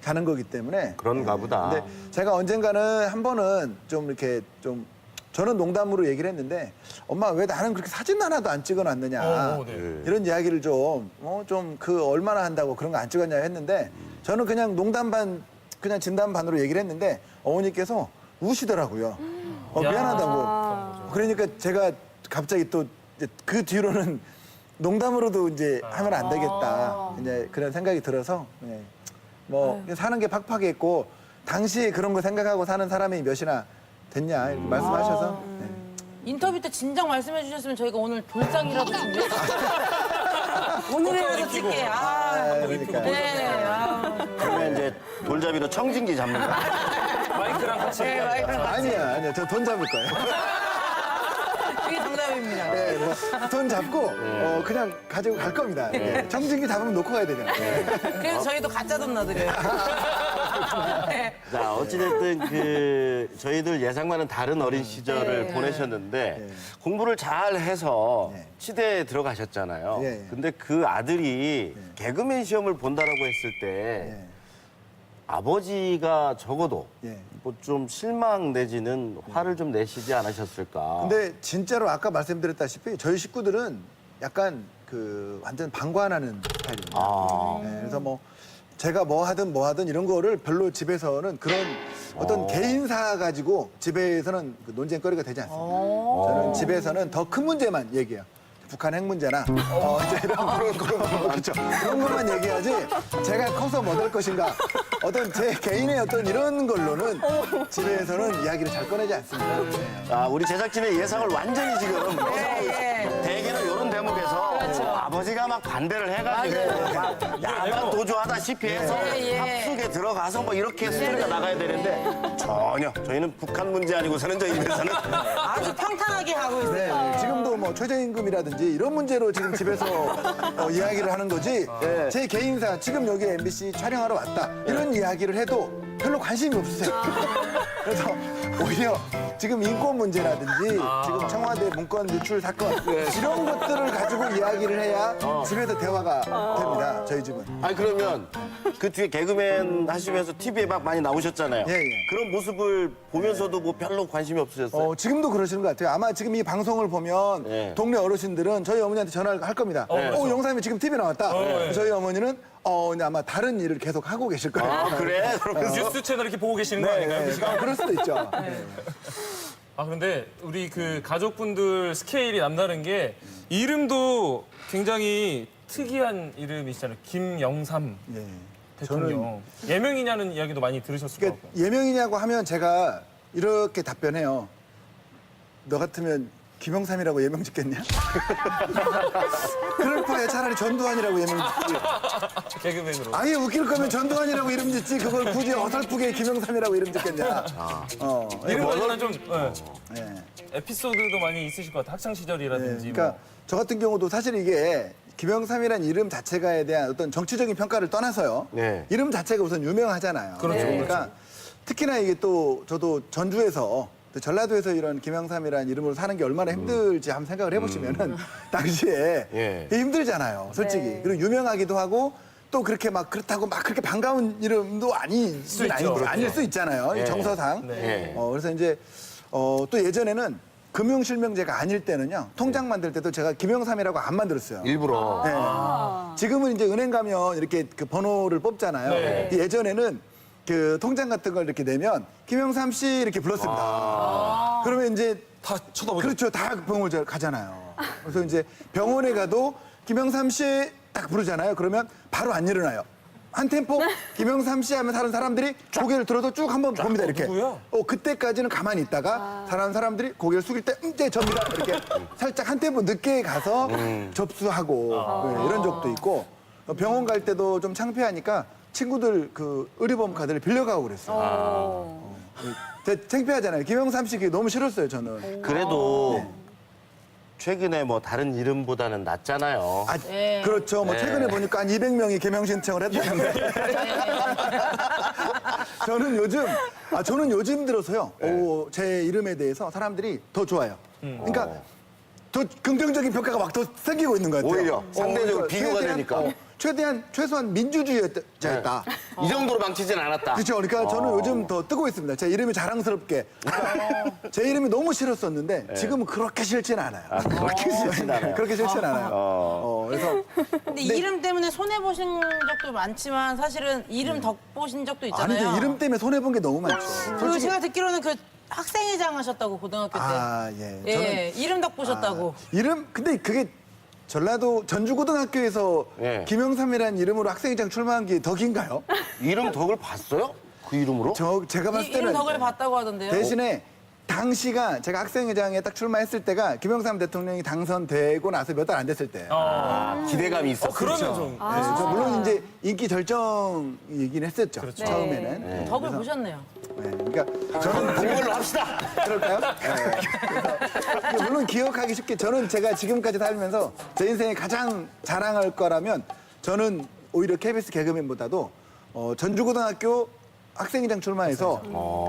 가는 거기 때문에. 그런가 보다. 근데 제가 언젠가는 한 번은 좀 이렇게 좀 저는 농담으로 얘기를 했는데 엄마 왜 나는 그렇게 사진 하나도 안 찍어놨느냐 네. 이런 이야기를 좀 그 얼마나 한다고 그런 거 안 찍었냐 했는데 저는 그냥 농담 반 그냥 진담 반으로 얘기를 했는데 어머니께서 우시더라고요. 미안하다고. 그러니까 제가 갑자기 또 그 뒤로는 농담으로도 이제 하면 안 되겠다 이제 그런 생각이 들어서 뭐 사는 게 팍팍했고 당시에 그런 거 생각하고 사는 사람이 몇이나 됐냐 이렇게 말씀하셔서 인터뷰 때 진작 말씀해 주셨으면 저희가 오늘 돌상이라도 준비했어요. 오늘이라도 찍게. 그러니까 네. 그러면 이제 돌잡이로 청진기 잡는 거야. 마이크랑 같이. 네, 마이크랑 같이. 아니야 저 돈 잡을 거예요. 그게 정답입니다. 네, 돈 잡고 그냥 가지고 갈 겁니다. 청진기 잡으면 놓고 가야 되잖아요. 그래서 저희도 가짜 돈 놔드려요. 네. 자, 어찌됐든 저희들 예상과는 다른 어린 시절을 보내셨는데 공부를 잘 해서 치대에 들어가셨잖아요. 근데 그 아들이 개그맨 시험을 본다라고 했을 때 아버지가 적어도 뭐 좀 실망 내지는 화를 좀 내시지 않으셨을까? 근데 진짜로 아까 말씀드렸다시피 저희 식구들은 약간 완전 방관하는 스타일입니다. 그래서 뭐 제가 뭐 하든 이런 거를 별로 집에서는 그런 어떤 개인사 가지고 집에서는 논쟁거리가 되지 않습니다. 저는 집에서는 더 큰 문제만 얘기해요. 북한 핵 문제나 이제 이런 그렇죠. 그런 것만 얘기하지 제가 커서 뭐 될 것인가 어떤 제 개인의 어떤 이런 걸로는 집에서는 이야기를 잘 꺼내지 않습니다. 아, 우리 제작진의 예상을 완전히 지금 대개는 이런 대목에서 아버지가 막 반대를 해가지고 막 야간 도주하다시피 해서 합숙에 들어가서 뭐 이렇게 스토리가 나가야 되는데 전혀 저희는 북한 문제 아니고서는 저희 집에서는 아주 평탄하게 하고 있어요. 지금도 뭐 최저임금이라든지 이런 문제로 지금 집에서 이야기를 하는 거지 제 개인사 지금 여기 MBC 촬영하러 왔다 이런 이야기를 해도 별로 관심이 없으세요. 그래서 오히려 지금 인권 문제라든지 지금 청와대 문건 유출 사건 이런 것들을 가지고 이야기를 해야 집에서 대화가 됩니다. 저희 집은. 아니 그러면 그 뒤에 개그맨 하시면서 TV에 막 많이 나오셨잖아요. 그런 모습을 보면서도 뭐 별로 관심이 없으셨어요? 지금도 그러시는 것 같아요. 아마 지금 이 방송을 보면 동네 어르신들은 저희 어머니한테 전화를 할 겁니다. 영삼이 지금 TV 나왔다. 저희 어머니는 근데 아마 다른 일을 계속 하고 계실 거예요. 아, 그래? 뉴스 채널 이렇게 보고 계시는 거 아닌가요? 그 시간? 그럴 수도 있죠. 아, 그런데 우리 그 가족분들 스케일이 남다른 게 이름도 굉장히 특이한 이름이시잖아요. 김영삼 대통령. 예명이냐는 이야기도 많이 들으셨을 것 그러니까 같고요. 예명이냐고 하면 제가 이렇게 답변해요. 너 같으면 김영삼이라고 예명 짓겠냐? 그럴 바에 차라리 전두환이라고 예명 짓지. 개그맨으로. 아예 웃길 거면 전두환이라고 이름 짓지. 그걸 굳이 어설프게 김영삼이라고 이름 짓겠냐? 이름 관련한 좀 네. 에피소드도 많이 있으실 것 같아요. 학창 시절이라든지. 그러니까 뭐. 저 같은 경우도 사실 이게 김영삼이라는 이름 자체가에 대한 어떤 정치적인 평가를 떠나서요. 이름 자체가 우선 유명하잖아요. 그렇죠, 그러니까 특히나 이게 또 저도 전주에서 또 전라도에서 이런 김영삼이라는 이름으로 사는 게 얼마나 힘들지 한번 생각을 해보시면은 당시에 힘들잖아요, 솔직히. 그리고 유명하기도 하고 또 그렇게 막 그렇다고 막 그렇게 반가운 이름도 아닐 수 있잖아요, 이 정서상. 그래서 이제 또 예전에는 금융실명제가 아닐 때는요, 통장 만들 때도 제가 김영삼이라고 안 만들었어요. 일부러. 지금은 이제 은행 가면 이렇게 그 번호를 뽑잖아요. 예전에는 그 통장 같은 걸 이렇게 내면 김영삼 씨 이렇게 불렀습니다. 그러면 이제 다 쳐다보죠. 그렇죠. 다 병원을 가잖아요. 그래서 이제 병원에 가도 김영삼 씨 딱 부르잖아요. 그러면 바로 안 일어나요. 한 템포 김영삼 씨 하면 다른 사람들이 고개를 들어도 쭉 한번 봅니다. 이렇게. 누구야? 그때까지는 가만히 있다가 다른 사람들이 고개를 숙일 때 이제 접니다. 이렇게 살짝 한 템포 늦게 가서 접수하고 이런 적도 있고 병원 갈 때도 좀 창피하니까 친구들 그 의료보험 카드를 빌려가고 그랬어요. 창피하잖아요. 김영삼 씨 그게 너무 싫었어요, 저는. 그래도 최근에 뭐 다른 이름보다는 낫잖아요. 그렇죠. 뭐 최근에 보니까 한 200명이 개명 신청을 했다는데. 저는 요즘 들어서요. 제 이름에 대해서 사람들이 더 좋아요. 그러니까 더 긍정적인 평가가 막 더 생기고 있는 것 같아요. 오히려 상대적으로 그러니까 비교가 최대한, 되니까. 최소한 민주주의자였다. 이 정도로 망치진 않았다. 그렇죠. 그러니까 저는 요즘 더 뜨고 있습니다. 제 이름이 자랑스럽게. 제 이름이 너무 싫었었는데 지금은 그렇게 싫지는 않아요. 그렇게 싫진 않아요. 그렇게 싫지는 않아요. 그래서 근데 이름 때문에 손해 보신 적도 많지만 사실은 이름 덕 보신 적도 아니 있잖아요. 근데 이름 때문에 손해 본 게 너무 많죠. 그리고 제가 듣기로는 그 학생회장 하셨다고 고등학교 때. 아 예. 예, 저는 이름 덕 보셨다고. 이름 근데 그게 전라도 전주고등학교에서 예. 김영삼이라는 이름으로 학생회장 출마한 게 덕인가요? 이름 덕을 봤어요? 그 이름으로? 제가 봤을 때는 이름 덕을 봤다고 하던데요. 대신에 당시가 제가 학생회장에 딱 출마했을 때가 김영삼 대통령이 당선되고 나서 몇 달 안 됐을 때예요. 기대감이 있었어. 그러면 좀 네, 그래서 물론 이제 인기 절정이긴 했었죠. 처음에는. 네. 덕을 보셨네요. 네, 그러니까 저는 그걸로 합시다. 그럴까요? 네. 그래서 물론 기억하기 쉽게 저는 제가 지금까지 살면서 제 인생에 가장 자랑할 거라면 저는 오히려 KBS 개그맨보다도 전주고등학교 학생회장 출마해서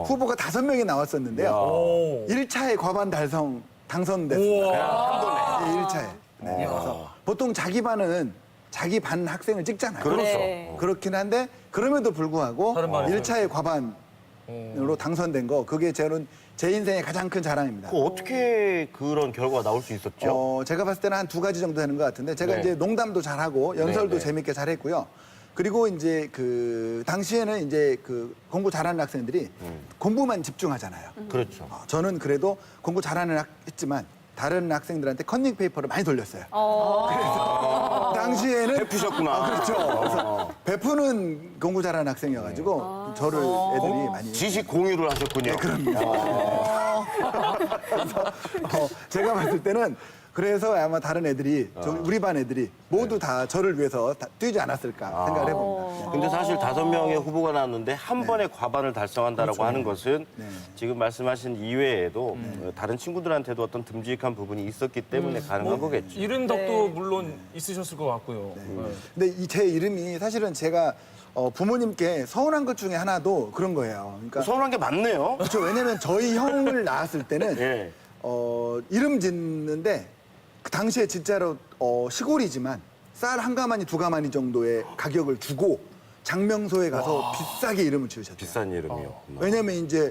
후보가 5명이 나왔었는데요. 1차에 과반 당선됐습니다. 한 번에. 1차에. 네. 그래서 보통 자기 반은 자기 반 학생을 찍잖아요. 그렇죠. 네. 그렇긴 한데 그럼에도 불구하고 다른 반에서. 1차에 과반으로 당선된 거 그게 저는 제 인생의 가장 큰 자랑입니다. 그 어떻게 그런 결과가 나올 수 있었죠? 제가 봤을 때는 한 2가지 정도 되는 것 같은데 제가 네. 이제 농담도 잘하고 연설도 네, 네. 재밌게 잘했고요. 그리고 이제 그 당시에는 이제 그 공부 잘하는 학생들이 공부만 집중하잖아요. 그렇죠. 저는 그래도 공부 잘하는 했지만 다른 학생들한테 컨닝 페이퍼를 많이 돌렸어요. 그래서 당시에는 베푸셨구나. 그렇죠. 그래서 베푸는 공부 잘하는 학생이어가지고 저를 애들이 많이 지식 공유를 하셨군요. 제가 봤을 때는 그래서 아마 다른 애들이 우리 반 애들이 모두 다 저를 위해서 뛰지 않았을까 생각을 해봅니다. 근데 사실 5명의 후보가 나왔는데 한 번에 과반을 달성한다라고 하는 것은 지금 말씀하신 이외에도 다른 친구들한테도 어떤 듬직한 부분이 있었기 때문에 가능한 거겠죠. 이름 덕도 물론 있으셨을 것 같고요. 네. 근데 제 이름이 사실은 제가 부모님께 서운한 것 중에 하나도 그런 거예요. 그러니까 서운한 게 많네요. 그렇죠. 왜냐면 저희 형을 낳았을 때는 예. 이름 짓는데 그 당시에 진짜로 시골이지만 쌀 한 가마니 2가마니 정도의 가격을 주고 장명소에 가서 비싸게 이름을 지으셨대요. 비싼 이름이요. 왜냐면 이제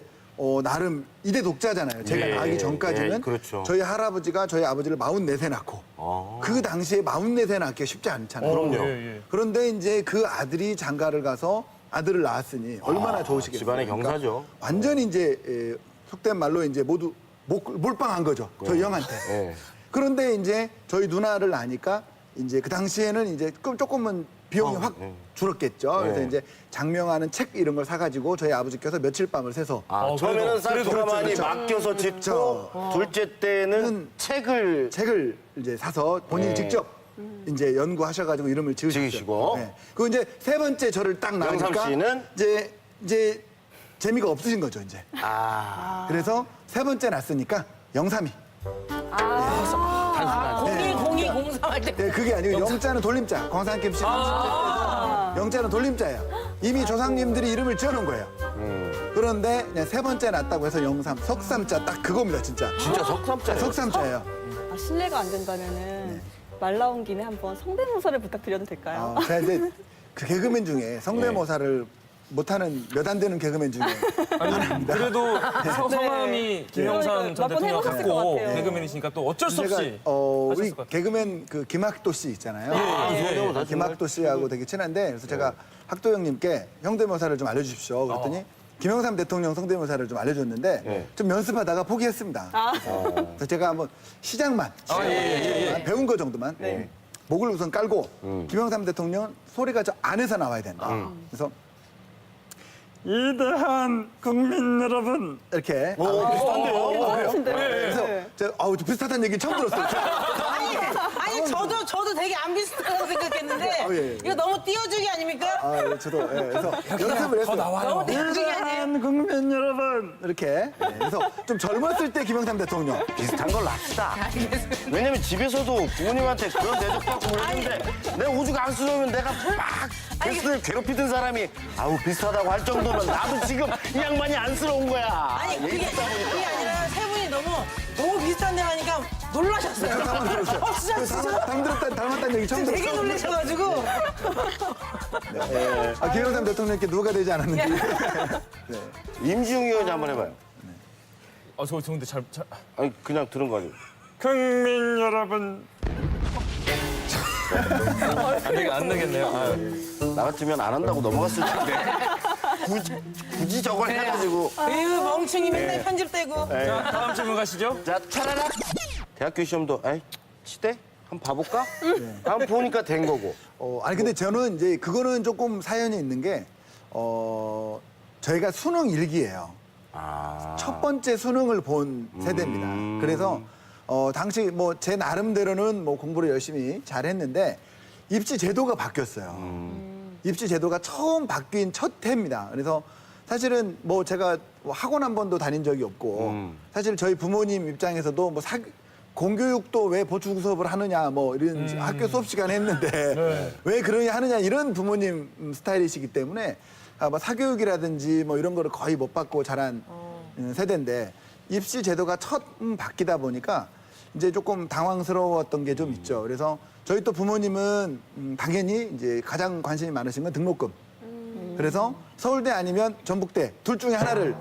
나름 이대 독자잖아요. 제가 예, 나기 전까지는 예, 그렇죠. 저희 할아버지가 저희 아버지를 44세 낳고 그 당시에 44세 낳기가 쉽지 않잖아요. 그럼요. 예, 예. 그런데 이제 그 아들이 장가를 가서 아들을 낳았으니 얼마나 좋으시겠어요. 집안의 경사죠. 완전히 이제 속된 말로 이제 모두 몰빵한 거죠. 저희 형한테. 예. 그런데 이제 저희 누나를 낳으니까 이제 그 당시에는 이제 조금은 비용이 확 줄었겠죠. 그래서 네. 이제 장명하는 책 이런 걸 사가지고 저희 아버지께서 며칠 밤을 새서 처음에는 쌀 그래도 2가마니 그렇죠. 맡겨서 짓고 그렇죠. 둘째 때는 책을 이제 사서 본인이 직접 이제 연구하셔가지고 이름을 지으셨어요. 지으시고. 네. 그리고 이제 3번째 저를 딱 낳으니까 영삼 씨는? 이제 재미가 없으신 거죠 이제. 그래서 3번째 낳았으니까 영삼이. 단순하죠. 0203 할 때. 네, 그게 아니고 영자는 돌림자. 광산김 씨. 영자는 돌림자예요. 이미 조상님들이 이름을 지어놓은 거예요. 그런데 그냥 3번째 낳았다고 해서 영삼, 석삼자 딱 그겁니다, 진짜. 진짜 석삼자예요. 석삼자예요. 실례가 안 된다면은 말 나온 김에 한번 성대모사를 부탁드려도 될까요? 제가 이제 그 개그맨 중에 성대모사를 못하는 몇 안 되는 개그맨 중에 아니, 그래도 성함이 김영삼 전 몇번 대통령 해보셨을 것 같고 같아요. 개그맨이시니까 또 어쩔 수 제가 없이 우리 하셨을 것 같아요. 개그맨 그 김학도 씨 있잖아요. 성대모사 김학도 씨하고 되게 친한데 그래서 제가 학도 형님께 형대모사를 좀 알려주십시오. 그랬더니 김영삼 대통령 성대모사를 좀 알려줬는데 좀 연습하다가 포기했습니다. 그래서 제가 한번 시작만 배운 거 정도만 목을 우선 깔고 김영삼 대통령 소리가 저 안에서 나와야 된다. 그래서 이대한 국민 여러분 이렇게 비슷한데요? 그래서 제가 좀 비슷하다는 얘기 처음 들었어요. 아니 저도 되게 안 비슷하다고 생각했는데 예. 이거 너무 띄워주기 아닙니까? 저도 그래서 연습을 했어요. 너무 띄워주기 아니에요? 이대한 국민 여러분 이렇게 그래서 좀 젊었을 때 김영삼 대통령 비슷한 걸로 합시다. 왜냐면 집에서도 부모님한테 그런 대접받고 그러는데 내 오죽 안쓰러우면 내가 막 게스트를 괴롭히던 사람이 아우 비슷하다고 할 정도면 나도 지금 이 양반이 안쓰러운 거야. 아니 그게 아니라 세 분이 너무 비슷한데 하니까 놀라셨어요. 진짜 닮았다는 얘기 처음 되게 들었어요. 놀라셔가지고. 김영삼 대통령께 누가 되지 않았는지. 네. 임시웅 위원장 한번 해봐요. 저 근데 잘 아니 그냥 들은 거 아니에요. 국민 여러분. 안 되겠네요. 아유. 나 같으면 안 한다고 넘어갔을 텐데 굳이 저걸 해가지고. 으 멍충이 맨날 편집되고. 자, 다음 질문 가시죠. 자, 차라락. 대학교 시험도 치대? 한번 봐볼까? 한번 보니까 된 거고. 아니 근데 저는 이제 그거는 조금 사연이 있는 게 저희가 수능 일기예요. 첫 번째 수능을 본 세대입니다. 그래서 당시 뭐 제 나름대로는 뭐 공부를 열심히 잘했는데 입시 제도가 바뀌었어요. 입시 제도가 처음 바뀐 첫 해입니다. 그래서 사실은 뭐 제가 학원 한 번도 다닌 적이 없고 사실 저희 부모님 입장에서도 뭐 공교육도 왜 보충 수업을 하느냐 뭐 이런 학교 수업 시간에 했는데 왜 그러냐 하느냐 이런 부모님 스타일이시기 때문에 뭐 사교육이라든지 뭐 이런 거를 거의 못 받고 자란 세대인데 입시 제도가 첫 바뀌다 보니까 이제 조금 당황스러웠던 게 좀 있죠. 그래서 저희 또 부모님은 당연히 이제 가장 관심이 많으신 건 등록금. 그래서 서울대 아니면 전북대 둘 중에 하나를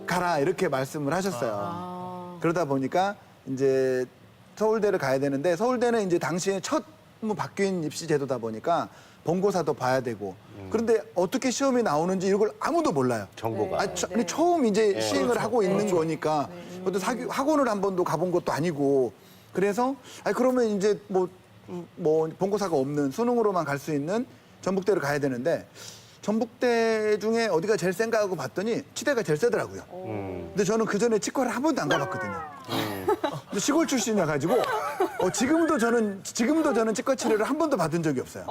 가라 이렇게 말씀을 하셨어요. 그러다 보니까 이제 서울대를 가야 되는데 서울대는 이제 당시에 첫 바뀐 입시 제도다 보니까 본고사도 봐야 되고 그런데 어떻게 시험이 나오는지 이걸 아무도 몰라요. 정보가. 아니, 처음 이제 시행을 하고 있는 거니까 또 학원을 한 번도 가본 것도 아니고 그래서 그러면 이제 뭐 본고사가 없는 수능으로만 갈 수 있는 전북대를 가야 되는데 전북대 중에 어디가 제일 센가 하고 봤더니 치대가 제일 세더라고요. 근데 저는 그 전에 치과를 한 번도 안 가봤거든요. 근데 시골 출신이라 가지고 지금도 저는 치과 치료를 한 번도 받은 적이 없어요.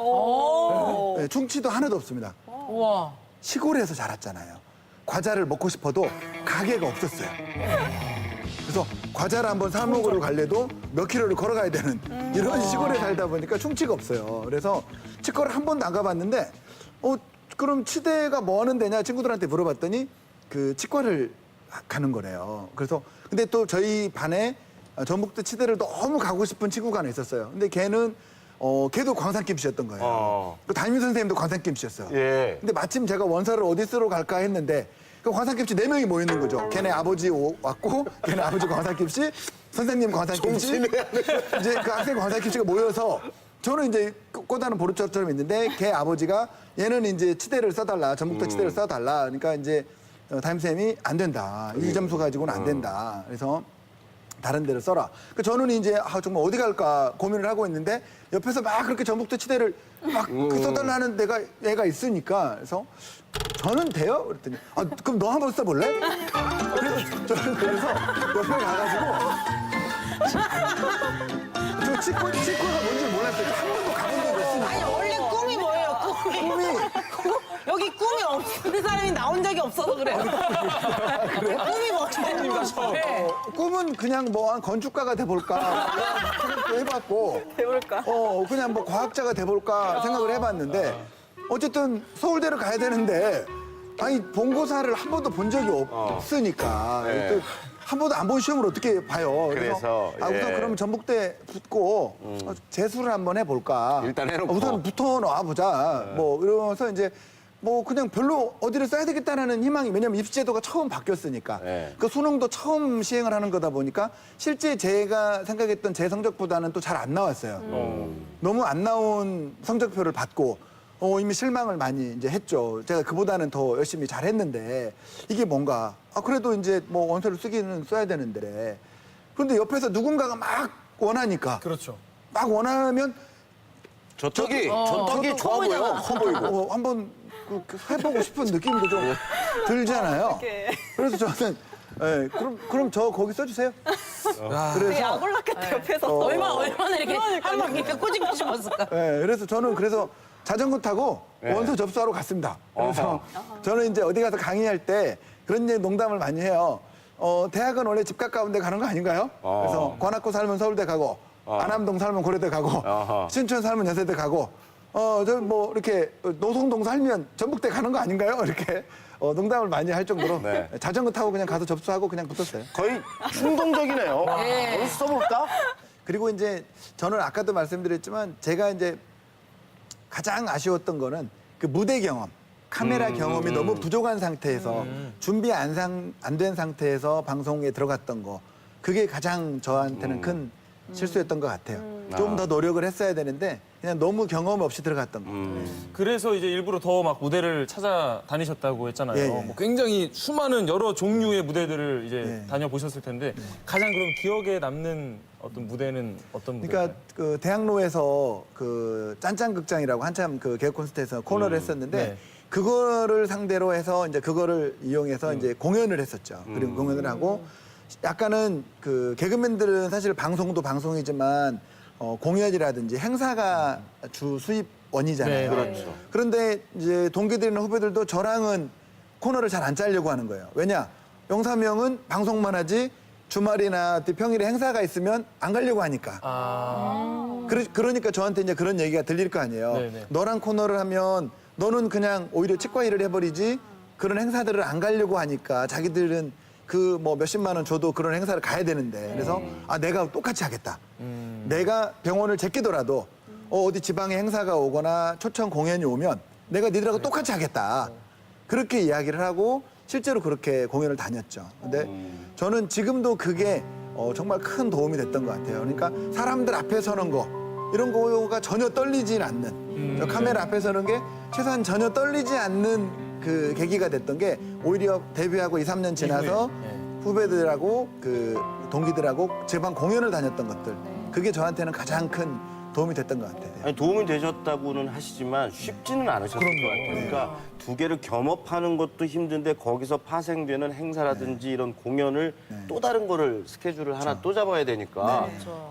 네, 충치도 하나도 없습니다. 우와. 시골에서 자랐잖아요. 과자를 먹고 싶어도 가게가 없었어요. 그래서 과자를 한번 사 먹으러 갈래도 몇 킬로를 걸어가야 되는 이런 시골에 살다 보니까 충치가 없어요. 그래서 치과를 한 번도 안 가봤는데 그럼 치대가 뭐 하는 데냐 친구들한테 물어봤더니 그 치과를 가는 거래요. 그래서 근데 또 저희 반에 전북대 치대를 너무 가고 싶은 친구가 하나 있었어요. 근데 걔는 걔도 광산김 씨였던 거예요. 그 담임 선생님도 광산김 씨였어요. 예. 근데 마침 제가 원서를 어디 쓰러 갈까 했는데 그 광산김 씨 4명이 모여 있는 거죠. 걔네 아버지 왔고 걔네 아버지 광산김 씨, 선생님 광산김 씨, 이제 그 학생 광산김 씨가 모여서 저는 이제 꼬다는 보루처럼 있는데 걔 아버지가 얘는 이제 치대를 써달라, 전북대 치대를 써달라. 그러니까 이제 담임쌤이 안 된다. 이 점수 가지고는 안 된다. 그래서 다른 데를 써라. 그 저는 이제 정말 어디 갈까 고민을 하고 있는데 옆에서 막 그렇게 전북대 치대를 막 써달라는 애가 있으니까 그래서 저는 돼요? 그랬더니 그럼 너 한번 써볼래? 그래서 옆에 가가지고 저 치과가 뭔지 몰랐어요. 한 번도 가본 적이 없으니까. 아니 원래 꿈이 뭐예요? 꿈이. 여기 꿈이 없는 사람이 나온 적이 없어서 그래요. 꿈이 뭐죠? 네. 꿈은 그냥 뭐 건축가가 돼볼까 생각도 해봤고 배울까? 그냥 뭐 과학자가 돼볼까 생각을 해봤는데 어쨌든 서울대를 가야 되는데 본고사를 한 번도 본 적이 없으니까 네. 또 한 번도 안 본 시험을 어떻게 봐요. 그래서, 우선 예. 그러면 전북대 붙고 재수를 한번 해볼까. 일단 해놓고. 우선 붙어 놔보자. 뭐 이러면서 이제 뭐 그냥 별로 어디를 써야 되겠다라는 희망이 왜냐면 입시제도가 처음 바뀌었으니까 네. 그 수능도 처음 시행을 하는 거다 보니까 실제 제가 생각했던 제 성적보다는 또 잘 안 나왔어요. 너무 안 나온 성적표를 받고 이미 실망을 많이 이제 했죠. 제가 그보다는 더 열심히 잘했는데 이게 뭔가 그래도 이제 뭐 원서를 쓰기는 써야 되는데 그런데 옆에서 누군가가 막 원하니까 그렇죠. 막 원하면 저 떡이 좋아 보여. 커 보이고. 한번 해보고 싶은 느낌도 좀 들잖아요. 그래서 저는 그럼 저 거기 써주세요. 되게 아골랐겠다 옆에서. 얼마나 이렇게 한번 이렇게 꼬집고 싶었을까? 그래서 저는 자전거 타고 원서 접수하러 갔습니다. 그래서 저는 이제 어디 가서 강의할 때 그런 농담을 많이 해요. 대학은 원래 집 가까운 데 가는 거 아닌가요? 그래서 관악구 살면 서울대 가고 안암동 살면 고려대 가고 신촌 살면 연세대 가고 저 뭐 이렇게 노송동서 하면 전북대 가는 거 아닌가요? 이렇게 농담을 많이 할 정도로 네. 자전거 타고 그냥 가서 접수하고 그냥 붙었어요. 거의 충동적이네요. 한번 써볼까? 그리고 이제 저는 아까도 말씀드렸지만 제가 이제 가장 아쉬웠던 거는 그 무대 경험, 카메라 경험이 너무 부족한 상태에서 준비 안 된 상태에서 방송에 들어갔던 거 그게 가장 저한테는 큰 실수였던 것 같아요. 좀 더 노력을 했어야 되는데 그냥 너무 경험 없이 들어갔던 거. 그래서 이제 일부러 더 막 무대를 찾아다니셨다고 했잖아요. 예, 예. 뭐 굉장히 수많은 여러 종류의 무대들을 이제 예. 다녀보셨을 텐데 가장 그럼 기억에 남는 어떤 무대는 어떤 무대일까요? 그러니까 그 대학로에서 그 짠짠극장이라고 한참 그 개그 콘서트에서 코너를 했었는데 네. 그거를 상대로 해서 이제 그거를 이용해서 이제 공연을 했었죠. 그리고 공연을 하고 약간은 그 개그맨들은 사실 방송도 방송이지만 공연이라든지 행사가 주 수입원이잖아요. 네, 그렇죠. 그런데 이제 동기들이나 후배들도 저랑은 코너를 잘 안 짜려고 하는 거예요. 왜냐? 영삼이 형은 방송만 하지 주말이나 평일에 행사가 있으면 안 가려고 하니까. 그러니까 저한테 이제 그런 얘기가 들릴 거 아니에요. 네네. 너랑 코너를 하면 너는 그냥 오히려 치과 일을 해버리지 그런 행사들을 안 가려고 하니까 자기들은 그 뭐 몇십만 원 줘도 그런 행사를 가야 되는데 그래서 아 내가 똑같이 하겠다. 내가 병원을 제끼더라도 어디 지방에 행사가 오거나 초청 공연이 오면 내가 니들하고 똑같이 하겠다. 그렇게 이야기를 하고 실제로 그렇게 공연을 다녔죠. 근데 저는 지금도 그게 정말 큰 도움이 됐던 것 같아요. 그러니까 사람들 앞에 서는 거 이런 거가 전혀 떨리진 않는 저 카메라 앞에 서는 게 최소한 전혀 떨리지 않는 그 계기가 됐던 게 오히려 데뷔하고 2, 3년 지나서 이후에, 후배들하고 그 동기들하고 제방 공연을 다녔던 것들 그게 저한테는 가장 큰 도움이 됐던 것 같아요. 아니, 도움이 되셨다고는 하시지만 쉽지는 않으셨을 것 같아요. 그러니까 두 개를 겸업하는 것도 힘든데 거기서 파생되는 행사라든지 이런 공연을 또 다른 거를 스케줄을 하나 또 잡아야 되니까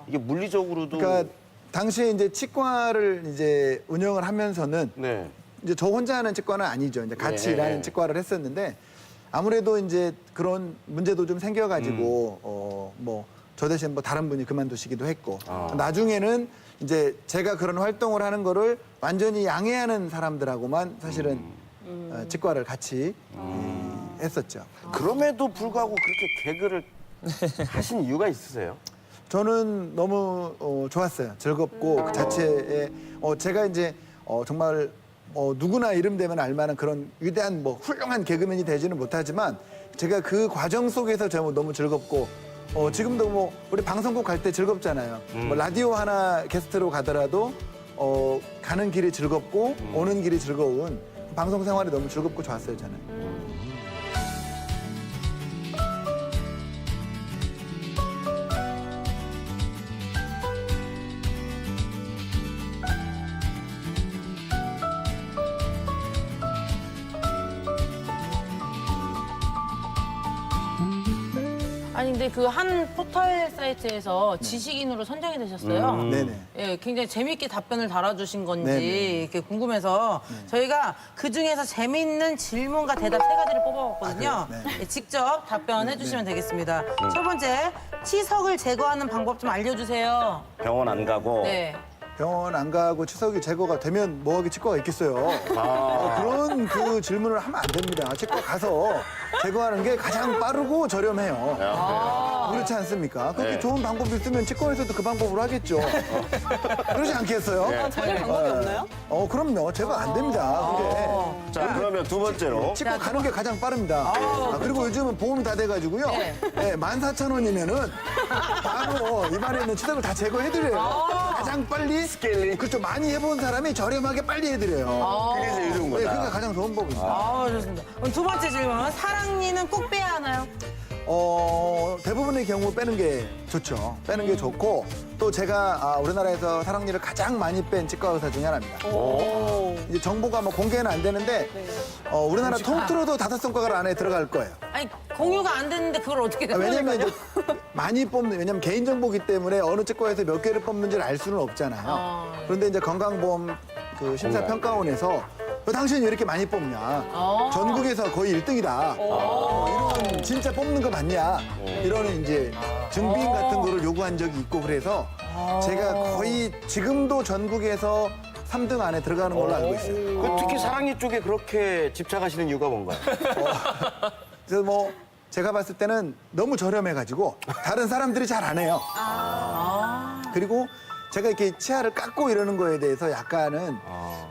이게 물리적으로도 그러니까 당시에 이제 치과를 이제 운영을 하면서는 네. 이제 저 혼자 하는 치과는 아니죠. 이제 같이 네. 일하는 치과를 했었는데 아무래도 이제 그런 문제도 좀 생겨가지고 뭐 저 대신 뭐 다른 분이 그만두시기도 했고 나중에는 이제 제가 그런 활동을 하는 거를 완전히 양해하는 사람들하고만 사실은 치과를 같이 했었죠. 그럼에도 불구하고 그렇게 개그를 하신 이유가 있으세요? 저는 너무 좋았어요. 즐겁고 그 자체에 제가 이제 정말 누구나 이름 되면 알만한 그런 위대한 뭐 훌륭한 개그맨이 되지는 못하지만 제가 그 과정 속에서 제가 너무 즐겁고 지금도 뭐 우리 방송국 갈 때 즐겁잖아요. 뭐 라디오 하나 게스트로 가더라도 가는 길이 즐겁고 오는 길이 즐거운 방송 생활이 너무 즐겁고 좋았어요 저는. 아니 근데 그 한 포털 사이트에서 지식인으로 선정이 되셨어요. 네네. 예, 굉장히 재미있게 답변을 달아주신 건지 네네. 이렇게 궁금해서 저희가 그 중에서 재미있는 질문과 대답 세 가지를 뽑아봤거든요. 아, 그래요? 네. 예, 직접 답변해 주시면 되겠습니다. 첫 번째, 치석을 제거하는 방법 좀 알려주세요. 병원 안 가고 네. 병원 안 가고 치석이 제거가 되면 뭐하기 치과가 있겠어요. 그런 그 질문을 하면 안 됩니다. 치과 가서 제거하는 게 가장 빠르고 저렴해요. 그렇지 않습니까? 그렇게 네. 좋은 방법이 있으면 치과에서도 그 방법으로 하겠죠. 그러지 않겠어요? 전혀 방법이 없나요? 그럼요. 제거 안 됩니다. 그게. 자 그러면 두 번째로 치과 가는 게 가장 빠릅니다. 그리고 요즘은 보험이 다 돼가지고요. 네. 네, 14,000원이면은 바로 입안에 있는 치석을 다 제거해드려요. 가장 빨리. 스케일링. 그렇죠. 많이 해본 사람이 저렴하게 빨리 해드려요. 그게 제일 좋은 네, 거다. 그게 가장 좋은 법입니다. 좋습니다. 그럼 두 번째 질문, 사랑니는 꼭 빼야 하나요? 대부분의 경우 빼는 게 좋죠. 빼는 게 좋고 또 제가 우리나라에서 사랑니를 가장 많이 뺀 치과 의사 중에 하나입니다. 이제 정보가 뭐 공개는 안 되는데 우리나라 통틀어도 5손가락 안에 들어갈 거예요. 아니 공유가 안 됐는데 그걸 어떻게 왜냐면 거죠? 이제 많이 왜냐면 개인정보기 때문에 어느 치과에서 몇 개를 뽑는지를 알 수는 없잖아요. 그런데 이제 건강보험 그 심사평가원에서 당신이 왜 이렇게 많이 뽑냐. 전국에서 거의 1등이다. 이런 진짜 뽑는 거 맞냐. 이런 이제 증빙 같은 거를 요구한 적이 있고 그래서 제가 거의 지금도 전국에서 3등 안에 들어가는 걸로 알고 있어요. 그 특히 사랑니 쪽에 그렇게 집착하시는 이유가 뭔가요? 그래서 뭐 제가 봤을 때는 너무 저렴해가지고 다른 사람들이 잘 안 해요. 그리고 제가 이렇게 치아를 깎고 이러는 거에 대해서 약간은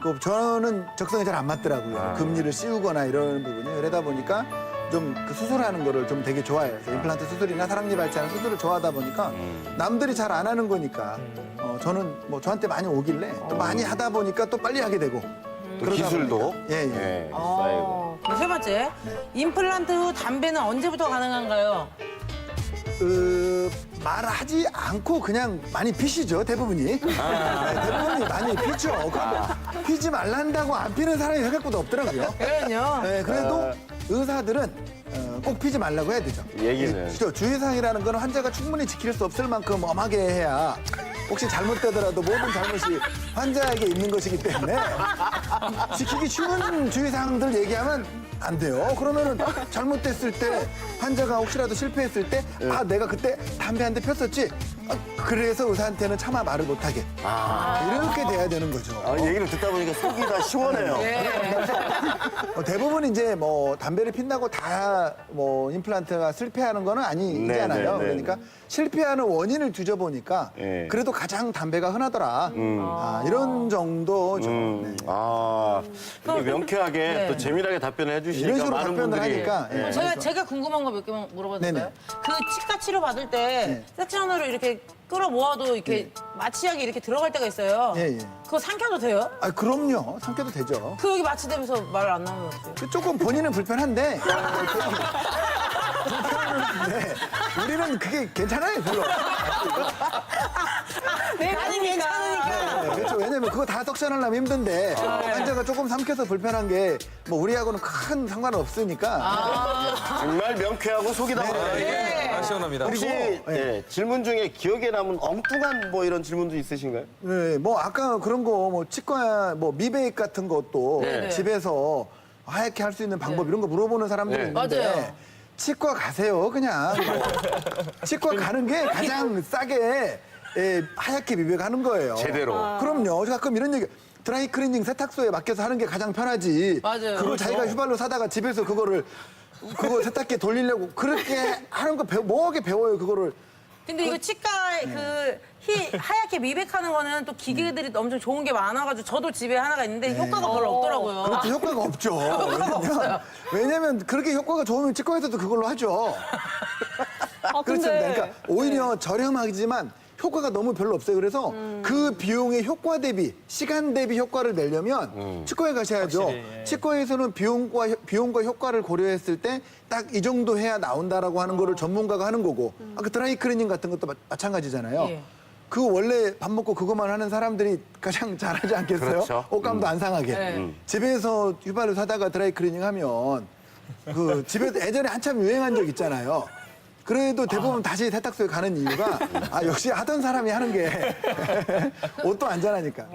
그 저는 적성이 잘 안 맞더라고요. 금리를 씌우거나 이런 부분이. 그러다 보니까 좀 그 수술하는 거를 좀 되게 좋아해요. 그래서 임플란트 수술이나 사랑니 발치하는 수술을 좋아하다 보니까 남들이 잘 안 하는 거니까 저는 뭐 저한테 많이 오길래 또 많이 하다 보니까 또 빨리 하게 되고. 또 그러다 기술도 보니까. 예, 예. 예, 쌓이고. 그럼 세 번째, 임플란트 후 담배는 언제부터 가능한가요? 말하지 않고 그냥 많이 피시죠, 대부분이. 네, 대부분이 많이 피죠. 그런데 피지 말란다고 안 피는 사람이 생각보다 없더라고요. 그럼요. 네, 그래도 의사들은 꼭 피지 말라고 해야 되죠. 얘기는. 그렇죠. 주의사항이라는 건 환자가 충분히 지킬 수 없을 만큼 엄하게 해야 혹시 잘못되더라도 모든 잘못이 환자에게 있는 것이기 때문에 지키기 쉬운 주의사항들 얘기하면 안 돼요. 그러면은 잘못됐을 때 환자가 혹시라도 실패했을 때 아 내가 그때 담배 한 대 폈었지. 그래서 의사한테는 차마 말을 못하게 이렇게 돼야 되는 거죠. 얘기를 듣다 보니까 속이 다 시원해요. 대부분 이제 뭐 담배를 핀다고 다 뭐 임플란트가 실패하는 거는 아니잖아요. 네, 네, 네. 그러니까 실패하는 원인을 뒤져보니까 예. 그래도 가장 담배가 흔하더라. 이런 정도죠. 네. 이렇게 명쾌하게 네. 또 재미나게 답변을 해주시니까 이런 식으로 많은 답변을 분들이 하니까 예. 제가 궁금한 거 몇 개만 물어봐도 네네. 될까요? 그 치과 치료 받을 때 섹션으로 이렇게 끌어 모아도 이렇게 마취약이 이렇게 들어갈 때가 있어요. 예, 예. 그거 삼켜도 돼요? 아 그럼요. 삼켜도 되죠. 그 여기 마취되면서 말 안 나오면 어떡해요? 그 조금 본인은 불편한데 불편한데 우리는 그게 괜찮아요 별로. 나는 괜찮으니까. 네, 그렇죠. 왜냐면 그거 다 석션하려면 힘든데 환자가 조금 삼켜서 불편한 게 뭐 우리하고는 큰 상관은 없으니까. 정말 명쾌하고 속이 다 네. 아, 시원합니다. 혹시 예, 질문 중에 기억에 남은 엉뚱한 뭐 이런 질문도 있으신가요? 네, 뭐 아까 그런 거 뭐 치과 뭐 미백 같은 것도 네. 집에서 하얗게 할 수 있는 방법 이런 거 물어보는 사람들이 네. 있는데 맞아요. 치과 가세요 그냥. 치과 가는 게 가장 싸게 하얗게 미백하는 거예요. 제대로. 그럼요. 가끔 이런 얘기. 드라이 클리닝 세탁소에 맡겨서 하는 게 가장 편하지. 맞아요. 그걸 자기가 휘발로 사다가 집에서 그거 세탁기에 돌리려고 그렇게 하는 거 뭐하게 배워요 그거를. 근데 이거 치과에 하얗게 미백하는 거는 또 기계들이 엄청 좋은 게 많아가지고 저도 집에 하나가 있는데 효과가 별로 없더라고요. 그렇죠. 효과가 없죠. 없어요. 왜냐면 그렇게 효과가 좋으면 치과에서도 그걸로 하죠. 아, 그렇습니다. 근데 그러니까 오히려 저렴하지만 효과가 너무 별로 없어요. 그래서 그 비용의 효과 대비, 시간 대비 효과를 내려면 치과에 가셔야죠. 확실히, 예. 치과에서는 비용과 효과를 고려했을 때 딱 이 정도 해야 나온다라고 하는 거를 전문가가 하는 거고 아까 드라이 클리닝 같은 것도 마찬가지잖아요. 예. 그 원래 밥 먹고 그것만 하는 사람들이 가장 잘하지 않겠어요? 그렇죠. 옷감도 안 상하게. 네. 집에서 휘발유 사다가 드라이 클리닝 하면 그 집에도 예전에 한참 유행한 적 있잖아요. 그래도 대부분 다시 세탁소에 가는 이유가 역시 하던 사람이 하는 게 옷도 안전하니까.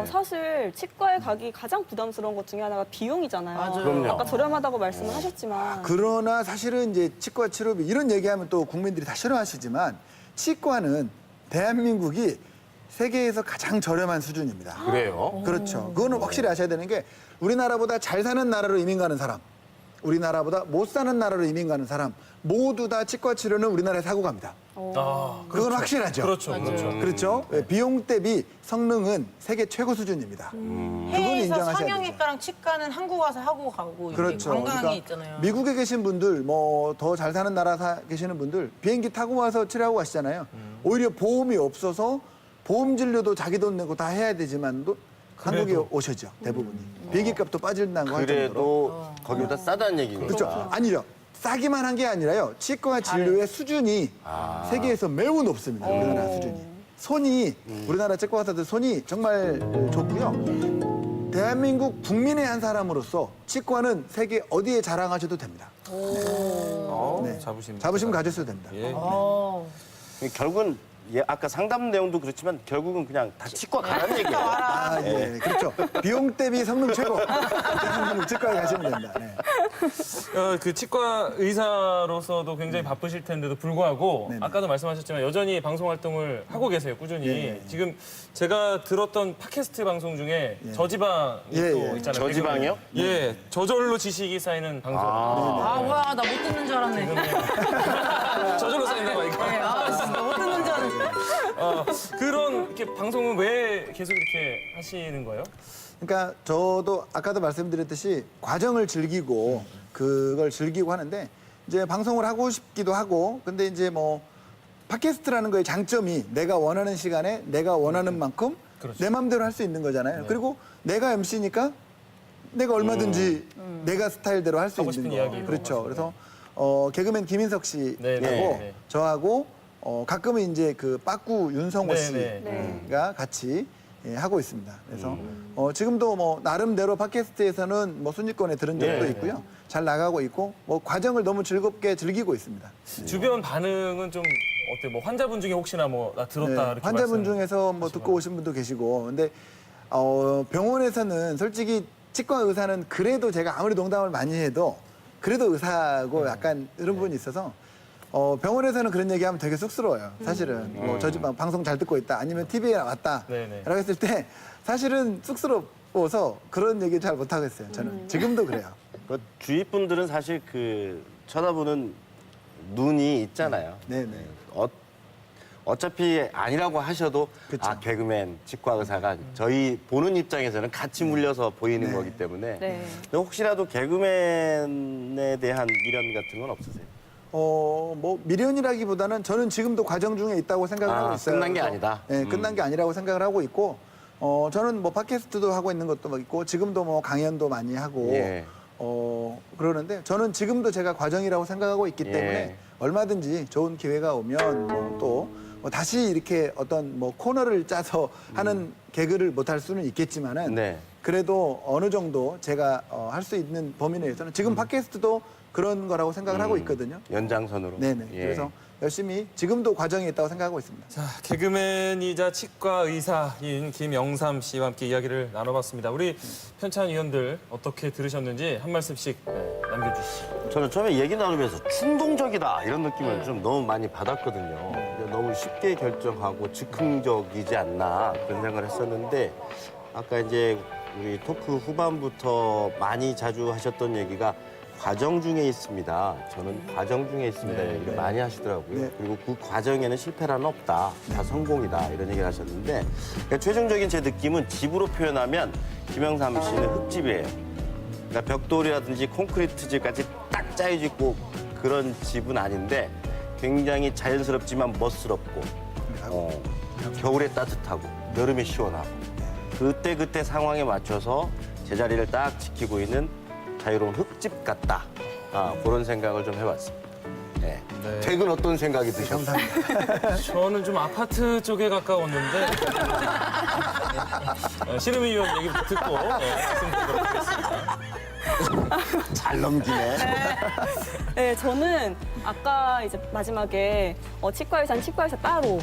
사실 치과에 가기 가장 부담스러운 것 중에 하나가 비용이잖아요. 맞아요. 그럼요. 아까 저렴하다고 말씀을 하셨지만 그러나 사실은 이제 치과 치료비 이런 얘기하면 또 국민들이 다 싫어하시지만 치과는 대한민국이 세계에서 가장 저렴한 수준입니다. 그래요? 그렇죠. 그거는 확실히 아셔야 되는 게 우리나라보다 잘 사는 나라로 이민 가는 사람, 우리나라보다 못 사는 나라로 이민 가는 사람 모두 다 치과 치료는 우리나라에서 하고 갑니다. 그건 확실하죠. 그렇죠. 그렇죠. 그렇죠. 비용 대비 성능은 세계 최고 수준입니다. 그건 해외에서 인정하셔야 되죠. 성형외과랑 치과는 한국 와서 하고 가고 이렇게 그렇죠. 관광이 있잖아요. 미국에 계신 분들, 뭐 더 잘 사는 나라 계시는 분들 비행기 타고 와서 치료하고 가시잖아요. 오히려 보험이 없어서 보험 진료도 자기 돈 내고 다 해야 되지만도 한국에 오셔죠 대부분이. 비행기 값도 빠진다고 할 정도로. 그래도 거기보다 싸다는 얘기니까. 그렇죠. 아니죠. 싸기만 한 게 아니라요. 치과 진료의 수준이 세계에서 매우 높습니다. 우리나라 수준이. 손이 우리나라 치과 의사들 손이 정말 좋고요. 대한민국 국민의 한 사람으로서 치과는 세계 어디에 자랑하셔도 됩니다. 네. 자부심. 자부심 가졌어도 됩니다. 예. 결국은 예, 아까 상담 내용도 그렇지만 결국은 그냥 다 치과 가라는 얘기예요. 아, 예, 그렇죠. 비용 대비 성능 최고. 그냥 치과에 가시면 됩니다. 네. 그 치과 의사로서도 굉장히 바쁘실 텐데도 불구하고 네네. 아까도 말씀하셨지만 여전히 방송 활동을 하고 계세요, 꾸준히. 예. 지금 제가 들었던 팟캐스트 방송 중에 저지방이 예, 또 예. 있잖아요. 저지방이요? 예, 저절로 지식이 쌓이는 방송. 아, 뭐야, 나 못 듣는 줄 알았네. 저절로 쌓인다 봐 이거. 아, 진짜 못 듣는 줄 알았네. 그런 이렇게 방송은 왜 계속 이렇게 하시는 거예요? 그러니까 저도 아까도 말씀드렸듯이 과정을 즐기고 그걸 즐기고 하는데 이제 방송을 하고 싶기도 하고 근데 이제 뭐 팟캐스트라는 거의 장점이 내가 원하는 시간에 내가 원하는 만큼 그렇죠. 내 마음대로 할 수 있는 거잖아요. 그리고 내가 MC니까 내가 얼마든지 내가 스타일대로 할 수 하고 있는 싶은 거. 이야기 그렇죠. 그래서 개그맨 김인석 씨하고 네. 저하고 가끔은 이제 그 빠꾸 윤성호 네. 씨가 같이 하고 있습니다. 그래서 지금도 뭐 나름대로 팟캐스트에서는 뭐 순위권에 들은 적도 네. 있고요. 잘 나가고 있고 뭐 과정을 너무 즐겁게 즐기고 있습니다. 주변 반응은 좀 어때? 뭐 환자분 중에 혹시나 뭐 나 들었다 네, 이렇게 환자분 말씀- 중에서 뭐 듣고 오신 분도 계시고 근데 병원에서는 솔직히 치과 의사는 그래도 제가 아무리 농담을 많이 해도 그래도 의사고 약간 이런 부분이 있어서 병원에서는 그런 얘기하면 되게 쑥스러워요. 사실은 뭐 저 집 방송 잘 듣고 있다 아니면 TV에 나왔다 네네. 라고 했을 때 사실은 쑥스러워서 그런 얘기 잘 못하겠어요. 저는 지금도 그래요. 그 주위 분들은 사실 그 쳐다보는 눈이 있잖아요. 네네. 어차피 아니라고 하셔도 그쵸. 아 개그맨 치과 의사가 저희 보는 입장에서는 같이 물려서 보이는 네. 거기 때문에 네. 근데 혹시라도 개그맨에 대한 미련 같은 건 없으세요? 뭐 미련이라기보다는 저는 지금도 과정 중에 있다고 생각을 하고 있어요. 끝난 게 그래서, 아니다. 네, 끝난 게 아니라고 생각을 하고 있고 저는 뭐 팟캐스트도 하고 있는 것도 있고 지금도 뭐 강연도 많이 하고 예. 그러는데 저는 지금도 제가 과정이라고 생각하고 있기 예. 때문에 얼마든지 좋은 기회가 오면 또 다시 이렇게 어떤 뭐 코너를 짜서 하는 개그를 못 할 수는 있겠지만은 네. 그래도 어느 정도 제가 할 수 있는 범위 내에서는 지금 팟캐스트도 그런 거라고 생각을 하고 있거든요. 연장선으로. 네네. 예. 그래서 열심히 지금도 과정에 있다고 생각하고 있습니다. 자, 개그맨이자 치과 의사인 김영삼 씨와 함께 이야기를 나눠봤습니다. 우리 편찬 위원들 어떻게 들으셨는지 한 말씀씩 남겨주시죠. 저는 처음에 얘기 나누면서 충동적이다 이런 느낌을 좀 너무 많이 받았거든요. 너무 쉽게 결정하고 즉흥적이지 않나 그런 생각을 했었는데 아까 이제 우리 토크 후반부터 많이 자주 하셨던 얘기가 과정 중에 있습니다. 저는 과정 중에 있습니다. 얘기를 많이 하시더라고요. 네. 그리고 그 과정에는 실패란 없다. 다 성공이다. 이런 얘기를 하셨는데 그러니까 최종적인 제 느낌은 집으로 표현하면 김영삼 씨는 흙집이에요. 그러니까 벽돌이라든지 콘크리트집까지 딱 짜여짓고 그런 집은 아닌데 굉장히 자연스럽지만 멋스럽고 겨울에 따뜻하고 여름에 시원하고 그때 상황에 맞춰서 제자리를 딱 지키고 있는 자유로운 흙집 같다. 그런 생각을 좀 해봤습니다. 네. 퇴근 어떤 생각이 드셨어요? 저는 좀 아파트 쪽에 가까웠는데 씨름이 위원 얘기부터 듣고 말씀드리도록 하겠습니다. 잘 넘기네. 네, 저는 아까 이제 마지막에 치과 의사는 치과 의사 따로,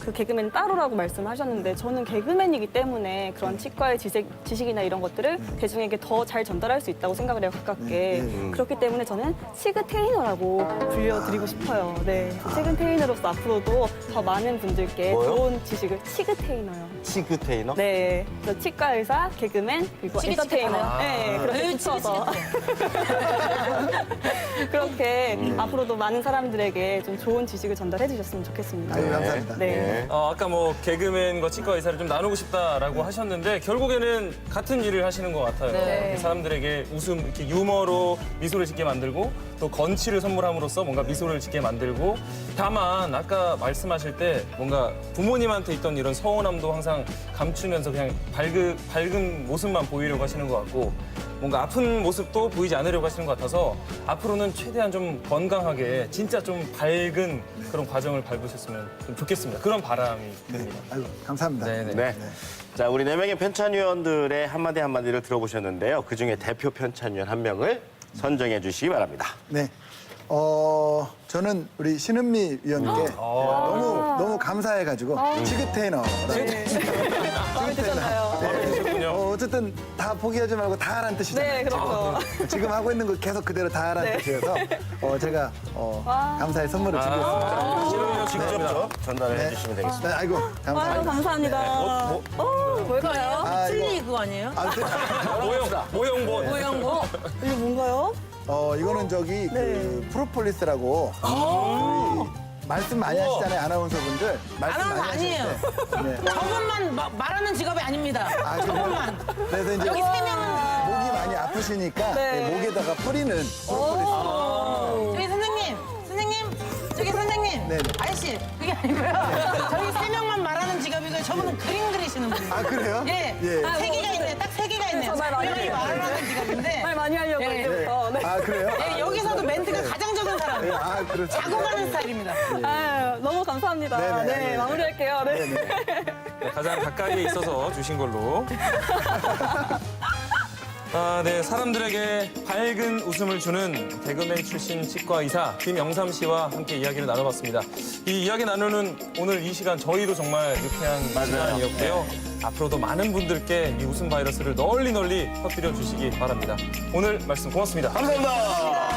그 개그맨 따로라고 말씀하셨는데 저는 개그맨이기 때문에 그런 치과의 지식이나 이런 것들을 대중에게 더 잘 전달할 수 있다고 생각을 해요, 가깝게. 그렇기 때문에 저는 치그 테이너라고 불려드리고 싶어요. 네, 치그 테이너로서 앞으로도 더 많은 분들께 뭐요? 좋은 지식을 치그 테이너요. 치그 테이너? 네, 그래서 치과 의사, 개그맨, 그리고 엔터테이너. 네, 그렇게 붙여서 그렇게 앞으로도 많은 사람들에게 좀 좋은 지식을 전달해 주셨으면 좋겠습니다. 아유, 감사합니다. 네. 아까 뭐 개그맨과 치과 의사를 좀 나누고 싶다라고 하셨는데 결국에는 같은 일을 하시는 것 같아요. 네. 사람들에게 웃음, 이렇게 유머로 미소를 짓게 만들고 또 건치를 선물함으로써 뭔가 미소를 짓게 만들고 다만 아까 말씀하실 때 뭔가 부모님한테 있던 이런 서운함도 항상 감추면서 그냥 밝은 모습만 보이려고 하시는 것 같고 뭔가 아픈 모습도 보이지 않으려고 하시는 것 같아서 앞으로는 최대한 좀 건강하게 진짜 좀 밝은 그런 과정을 밟으셨으면 좀 좋겠습니다. 그런 바람이 듭니다. 아유, 감사합니다. 네네. 네. 자, 우리 4명의 편찬위원들의 한마디를 들어보셨는데요. 그중에 대표 편찬위원 1명을 선정해 주시기 바랍니다. 네. 저는 우리 신은미 위원께 너무 감사해가지고 지그테이너. 마음에 드셨나요? 그렇군요. 어쨌든 다 포기하지 말고 다 하라는 뜻이잖아요. 네, 그렇죠. 지금 하고 있는 거 계속 그대로 다 하라는 뜻이어서 제가 감사의 선물을 드리겠습니다. 신우이는 직접 전달해 주시면 되겠습니다. 네, 아이고 아유, 감사합니다. 감사합니다. 뭘까요? 아, 이거- 틀리 그거 아니에요? 모형본. 모양고. 이게 뭔가요? 이거는 저기 그 프로폴리스라고 우리 말씀 많이 하시잖아요, 아나운서분들. 말씀 아나운서 많이 하실 아니에요. 때. 네. 저것만 말하는 직업이 아닙니다. 저것만. 그래서 이제 여기 세 명은 목이 많이 아프시니까 네. 네, 목에다가 뿌리는 프로폴리스. 저기 선생님, 저기 선생님, 네네. 아저씨 그게 아니고요. 저기 세 명만 말하는 직업이고요. 저분은 그림 그리시는 분이에요. 아, 그래요? 예, 예. 세 개가 있네. 딱 세 개가 있네요. 말 많이 명이 해요. 말하는 직업인데. 말 많이 하려고 네. 이제부터. 네. 아, 그래요? 예, 여기서도 멘트가 가장 적은 사람이에요. 아, 그렇죠. 자고 가는 스타일입니다. 아유, 너무 감사합니다. 네네. 네, 마무리할게요. 네. 네, 가장 가까이에 있어서 주신 걸로. 네, 사람들에게 밝은 웃음을 주는 개그맨 출신 치과 의사 김영삼 씨와 함께 이야기를 나눠봤습니다. 이 이야기 나누는 오늘 이 시간 저희도 정말 유쾌한 시간이었고요. 앞으로도 많은 분들께 이 웃음 바이러스를 널리 퍼뜨려 주시기 바랍니다. 오늘 말씀 고맙습니다. 감사합니다.